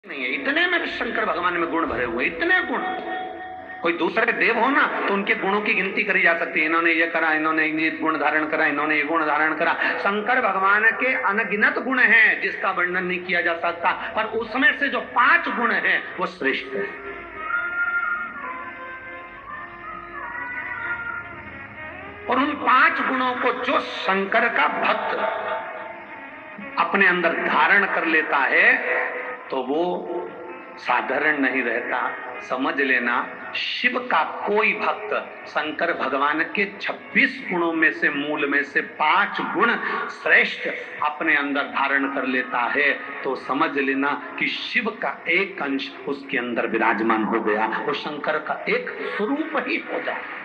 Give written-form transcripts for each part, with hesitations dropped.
नहीं है, इतने में शंकर भगवान में गुण भरे हुए, इतने गुण। कोई दूसरे देव हो ना तो उनके गुणों की गिनती करी जा सकती है, इन्होंने ये करा, इन्होंने ये गुण धारण करा, इन्होंने ये गुण धारण करा। शंकर भगवान के अनगिनत गुण हैं जिसका वर्णन नहीं किया जा सकता, पर उसमें से जो 5 गुण हैं वो श्रेष्ठ है। और उन 5 गुणों को जो शंकर का भक्त अपने अंदर धारण कर लेता है तो वो साधारण नहीं रहता। समझ लेना, शिव का कोई भक्त शंकर भगवान के 26 गुणों में से मूल में से 5 गुण श्रेष्ठ अपने अंदर धारण कर लेता है तो समझ लेना कि शिव का एक अंश उसके अंदर विराजमान हो गया, वो शंकर का एक स्वरूप ही हो जाए।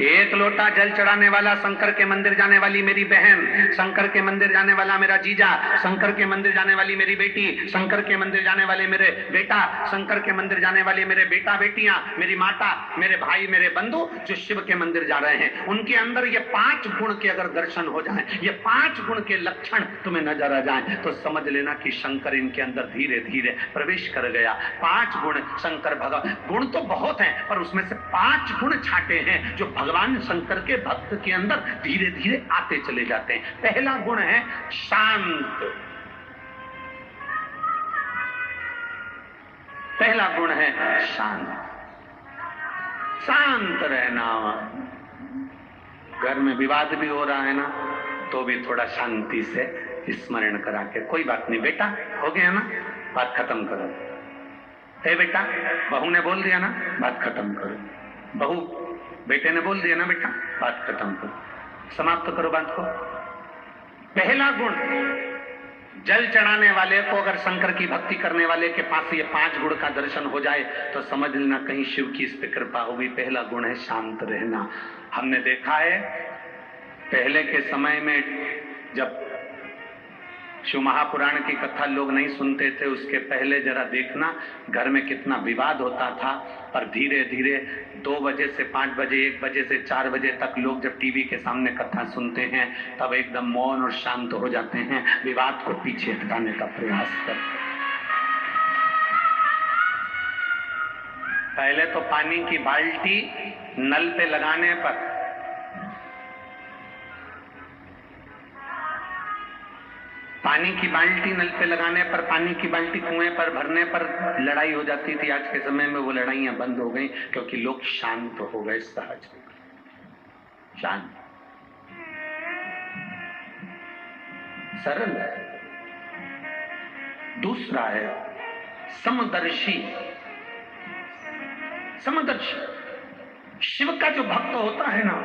एक लोटा जल चढ़ाने वाला शंकर के मंदिर जाने वाली मेरी बहन, शंकर के मंदिर जाने वाला मेरा जीजा, शंकर के मंदिर जाने वाली मेरी बेटी, शंकर के मंदिर जाने वाले मेरे बेटा, शंकर के मंदिर जाने वाले मेरे बेटा बेटियां, मेरी माता, मेरे भाई, मेरे बंधु जो शिव के मंदिर जा रहे हैं, उनके अंदर ये 5 गुण के अगर दर्शन हो जाए, ये 5 गुण के लक्षण तुम्हें नजर आ जाए तो समझ लेना कि शंकर इनके अंदर धीरे धीरे प्रवेश कर गया। 5 गुण शंकर भगवान, गुण तो बहुत हैं पर उसमें से 5 गुण छाटे हैं जो भगवान शंकर के भक्त के अंदर धीरे धीरे आते चले जाते हैं। पहला गुण है शांत। पहला गुण है शांत, शांत रहना। घर में विवाद भी हो रहा है ना तो भी थोड़ा शांति से स्मरण करा के, कोई बात नहीं बेटा, हो गया ना, बात खत्म करो। ए बेटा, बहू ने बोल दिया ना, बात खत्म करो। बहू बेटे ने बोल दिया ना बेटा, बात खत्म करो, समाप्त करो बात को। पहला गुण, जल चढ़ाने वाले को अगर शंकर की भक्ति करने वाले के पास ये 5 गुण का दर्शन हो जाए तो समझ लेना कहीं शिव की इस पे कृपा होगी। पहला गुण है शांत रहना। हमने देखा है पहले के समय में जब शिव महापुराण की कथा लोग नहीं सुनते थे, उसके पहले जरा देखना घर में कितना विवाद होता था। पर धीरे धीरे 2 बजे से 5 बजे, 1 बजे से 4 बजे तक लोग जब टीवी के सामने कथा सुनते हैं तब एकदम मौन और शांत हो जाते हैं, विवाद को पीछे हटाने का प्रयास करते हैं। पहले तो पानी की बाल्टी नल पे लगाने पर, पानी की बाल्टी नल पे लगाने पर, पानी की बाल्टी कुएं पर भरने पर लड़ाई हो जाती थी। आज के समय में वो लड़ाइयां बंद हो गई क्योंकि लोग शांत हो गए, सहज हो गए, शांत, सरल है। दूसरा है समदर्शी। समदर्शी शिव का जो भक्त होता है ना,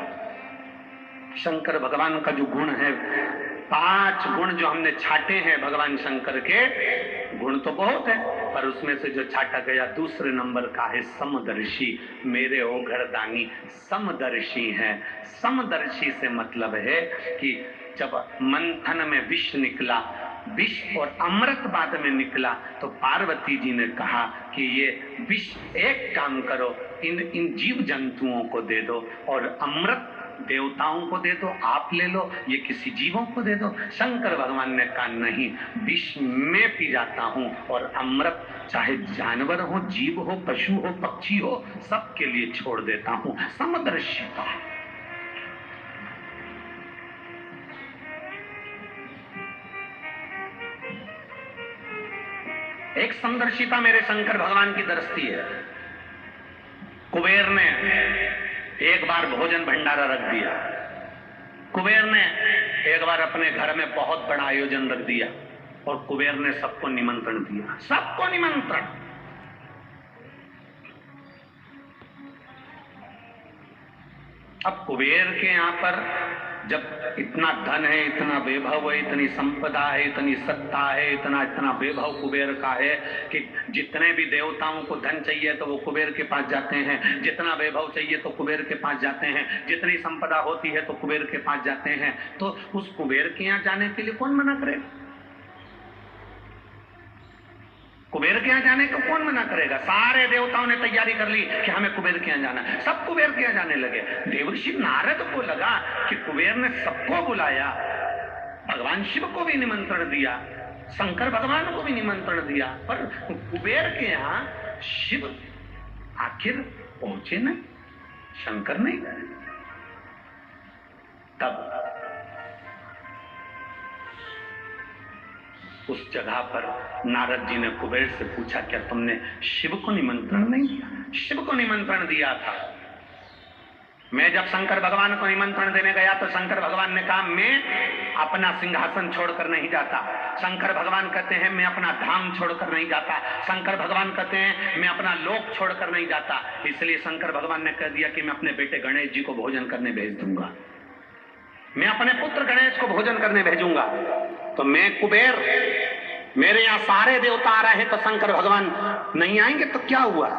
शंकर भगवान का जो गुण है, 5 गुण जो हमने छाटे हैं भगवान शंकर के, गुण तो बहुत है पर उसमें से जो छाटा गया दूसरे नंबर का है समदर्शी। मेरे ओघरदानी समदर्शी हैं। समदर्शी से मतलब है कि जब मंथन में विष निकला, विष और अमृत बाद में निकला तो पार्वती जी ने कहा कि ये विष एक काम करो, इन जीव जंतुओं को दे दो और अमृत देवताओं को दे दो, आप ले लो, ये किसी जीवों को दे दो। शंकर भगवान ने कहा नहीं, विष में पी जाता हूं और अमृत चाहे जानवर हो, जीव हो, पशु हो, पक्षी हो, सबके लिए छोड़ देता हूं। समदर्शिता। एक समदर्शिता मेरे शंकर भगवान की दृष्टि है। कुबेर ने एक बार भोजन भंडारा रख दिया, कुबेर ने एक बार अपने घर में बहुत बड़ा आयोजन रख दिया और कुबेर ने सबको निमंत्रण दिया, सबको निमंत्रण। अब कुबेर के यहाँ पर जब इतना धन है, इतना वैभव है, इतनी संपदा है, इतनी सत्ता है, इतना वैभव कुबेर का है कि जितने भी देवताओं को धन चाहिए तो वो कुबेर के पास जाते हैं, जितना वैभव चाहिए तो कुबेर के पास जाते हैं, जितनी संपदा होती है तो कुबेर के पास जाते हैं। तो उस कुबेर के यहाँ जाने के लिए कौन मना करेगा? कुबेर के यहाँ जाने को कौन मना करेगा? सारे देवताओं ने तैयारी कर ली कि हमें कुबेर के यहाँ जाना है, सब कुबेर के यहाँ जाने लगे। देवर्षि नारद को लगा कि कुबेर ने सबको बुलाया, भगवान शिव को भी निमंत्रण दिया, शंकर भगवान को भी निमंत्रण दिया, पर कुबेर के यहाँ शिव आखिर पहुंचे नहीं, शंकर नहीं गए। तब उस जगह पर नारद जी ने कुबेर से पूछा, क्या तुमने शिव को निमंत्रण नहीं दिया? शिव को निमंत्रण दिया था। मैं जब शंकर भगवान को निमंत्रण देने गया तो शंकर भगवान ने कहा, मैं अपना सिंहासन छोड़कर नहीं जाता। शंकर भगवान कहते हैं, मैं अपना धाम छोड़कर नहीं जाता। शंकर भगवान कहते हैं, मैं अपना लोक छोड़कर नहीं जाता। इसलिए शंकर भगवान ने कह दिया कि मैं अपने बेटे गणेश जी को भोजन करने भेज दूंगा, मैं अपने पुत्र गणेश को भोजन करने भेजूंगा। तो मैं कुबेर, मेरे यहाँ सारे देवता आ रहे हैं तो शंकर भगवान नहीं आएंगे तो क्या हुआ?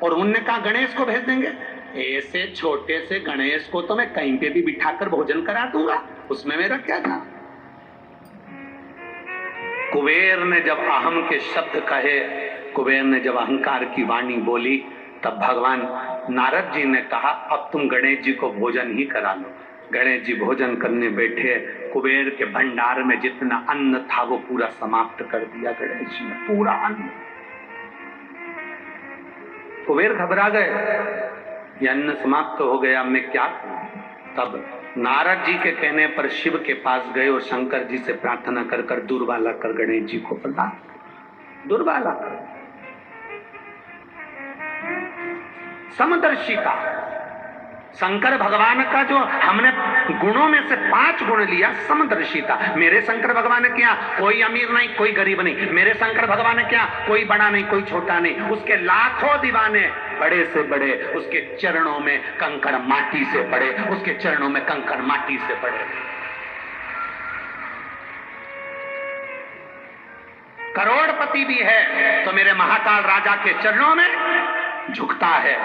और उनने कहा गणेश को भेज देंगे। ऐसे छोटे से गणेश को तो मैं कहीं पे भी बिठाकर भोजन करा दूंगा, उसमें मेरा क्या था? कुबेर ने जब अहम के शब्द कहे, कुबेर ने जब अहंकार की वाणी बोली, तब भगवान नारद जी ने कहा, अब तुम गणेश जी को भोजन ही करा लो। गणेश जी भोजन करने बैठे, कुबेर के भंडार में जितना अन्न था वो पूरा समाप्त कर दिया गणेश जी ने, पूरा अन्न। कुबेर घबरा गए, ये अन्न समाप्त हो गया, मैं क्या करूं? तब नारद जी के कहने पर शिव के पास गए और शंकर जी से प्रार्थना कर कर दुर्वाला कर गणेश जी को प्रदान, दुर्वाला कर। समदर्शी का शंकर भगवान का जो हमने गुणों में से 5 गुण लिया, समदर्शिता। मेरे शंकर भगवान ने क्या, कोई अमीर नहीं कोई गरीब नहीं। मेरे शंकर भगवान ने क्या, कोई बड़ा नहीं कोई छोटा नहीं। उसके लाखों दीवाने, बड़े से बड़े, उसके चरणों में कंकड़ माटी से पड़े, उसके चरणों में कंकड़ माटी से पड़े। करोड़पति भी है तो मेरे महाकाल राजा के चरणों में झुकता है,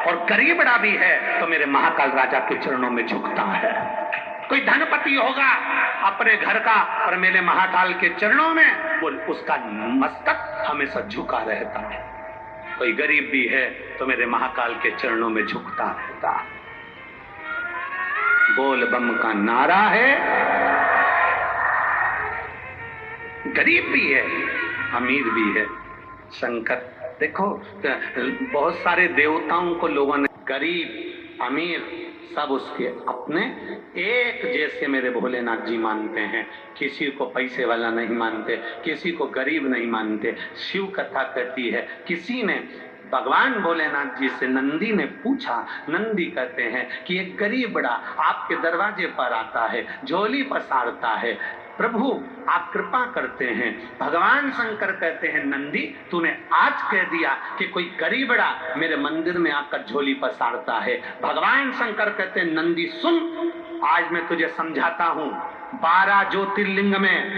और गरीबड़ा भी है तो मेरे महाकाल राजा के चरणों में झुकता है। कोई धनपति होगा अपने घर का, और मेरे महाकाल के चरणों में वो उसका मस्तक हमेशा झुका रहता है। कोई गरीब भी है तो मेरे महाकाल के चरणों में झुकता रहता। बोल बम का नारा है। गरीब भी है अमीर भी है। शंकर देखो, बहुत सारे देवताओं को लोगों ने गरीब अमीर सब उसके अपने एक जैसे मेरे भोलेनाथ जी मानते हैं। किसी को पैसे वाला नहीं मानते, किसी को गरीब नहीं मानते। शिव कथा कहती है, किसी ने भगवान भोलेनाथ जी से नंदी ने पूछा, नंदी कहते हैं कि एक गरीब बड़ा आपके दरवाजे पर आता है, झोली पसारता है, प्रभु आप कृपा करते हैं। भगवान शंकर कहते हैं, नंदी तूने आज कह दिया कि कोई गरीबड़ा मेरे मंदिर में आकर झोली पसारता है। भगवान शंकर कहते हैं, नंदी सुन, आज मैं तुझे समझाता हूं। 12 ज्योतिर्लिंग में,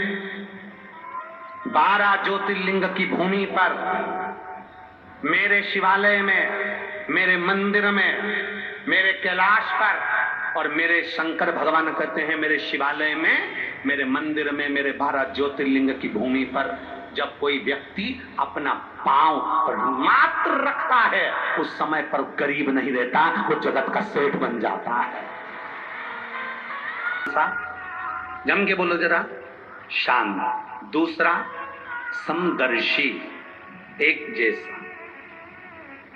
12 ज्योतिर्लिंग की भूमि पर, मेरे शिवालय में, मेरे मंदिर में, मेरे कैलाश पर, और मेरे शंकर भगवान कहते हैं मेरे शिवालय में, मेरे मंदिर में, मेरे 12 ज्योतिर्लिंग की भूमि पर जब कोई व्यक्ति अपना पांव पर मात्र रखता है, उस समय पर गरीब नहीं रहता, वो जगत का सेठ बन जाता है। जम के बोलो जरा, शांत। दूसरा, समदर्शी, एक जैसा।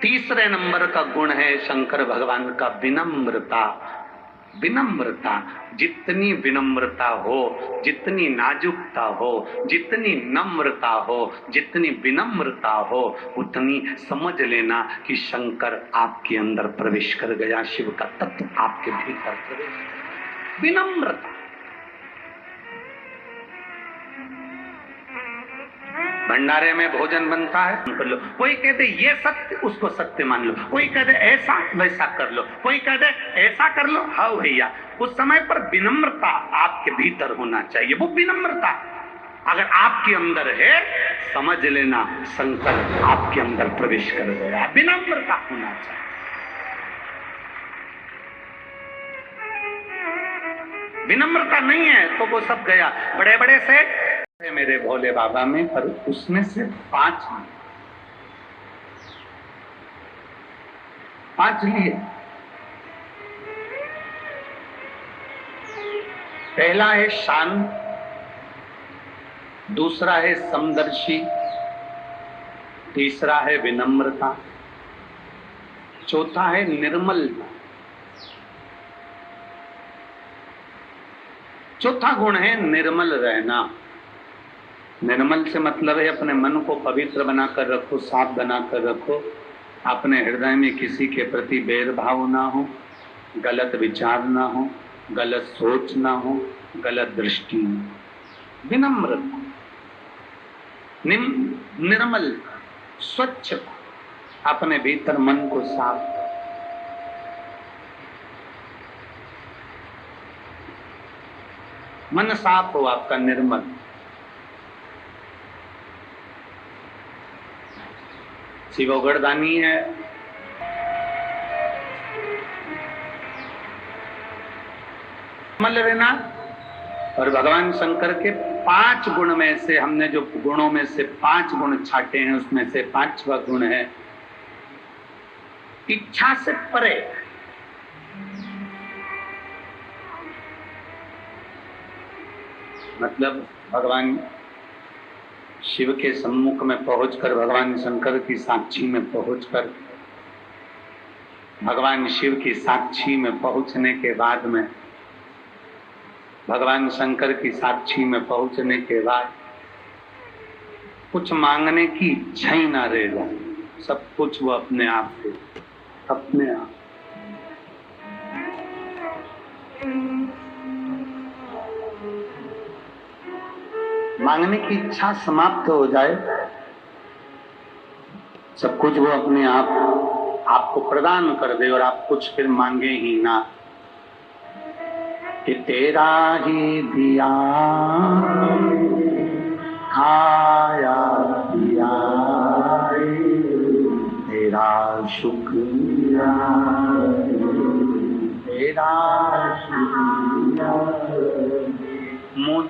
तीसरे नंबर का गुण है शंकर भगवान का विनम्रता। विनम्रता, जितनी विनम्रता हो, जितनी नाजुकता हो, जितनी नम्रता हो, जितनी विनम्रता हो, उतनी समझ लेना कि शंकर आपके अंदर प्रवेश कर गया, शिव का तत्व आपके भीतर प्रवेश। विनम्रता। भंडारे में भोजन बनता है, कर लो। कोई कहते ये सत्य, उसको सत्य मान लो। कोई कहते ऐसा वैसा कर लो। कोई कहते ऐसा कर लो। हाँ भैया, उस समय पर विनम्रता आपके भीतर होना चाहिए। वो विनम्रता अगर आपके अंदर है, समझ लेना शंकर आपके अंदर प्रवेश कर गया। विनम्रता होना चाहिए। विनम्रता नहीं है तो वो सब गया। बड़े बड़े से मेरे भोले बाबा में, पर उसमें से 5 लिए। पहला है शांत, दूसरा है समदर्शी, तीसरा है विनम्रता, चौथा है निर्मलता। चौथा गुण है निर्मल रहना। निर्मल से मतलब है अपने मन को पवित्र बनाकर रखो, साफ बनाकर रखो, अपने हृदय में किसी के प्रति भेदभाव ना हो, गलत विचार ना हो, गलत सोच ना हो, गलत दृष्टि ना हो। विनम्रता, निर्मल, स्वच्छ, अपने भीतर मन को साफ। मन साफ हो आपका, निर्मल। शिवगढ़दानी है, निर्मल रहना। और भगवान शंकर के 5 गुण में से हमने जो गुणों में से 5 गुण छाटे हैं, उसमें से 5वां गुण है इच्छा से परे। मतलब भगवान शिव के सम्मुख में पहुंचकर, भगवान शंकर की साक्षी में पहुंचकर, भगवान शिव की साक्षी में पहुंचने के बाद में, भगवान शंकर की साक्षी में पहुंचने के बाद कुछ मांगने की इच्छा ही ना रह जाए, सब कुछ वो अपने आप दे, अपने आप। मांगने की इच्छा समाप्त हो जाए, सब कुछ वो अपने आप आपको प्रदान कर दे और आप कुछ फिर मांगे ही ना। कि तेरा ही दिया खाया पिया तेरा शुक्रिया, तेरा शुक्रिया। मुझ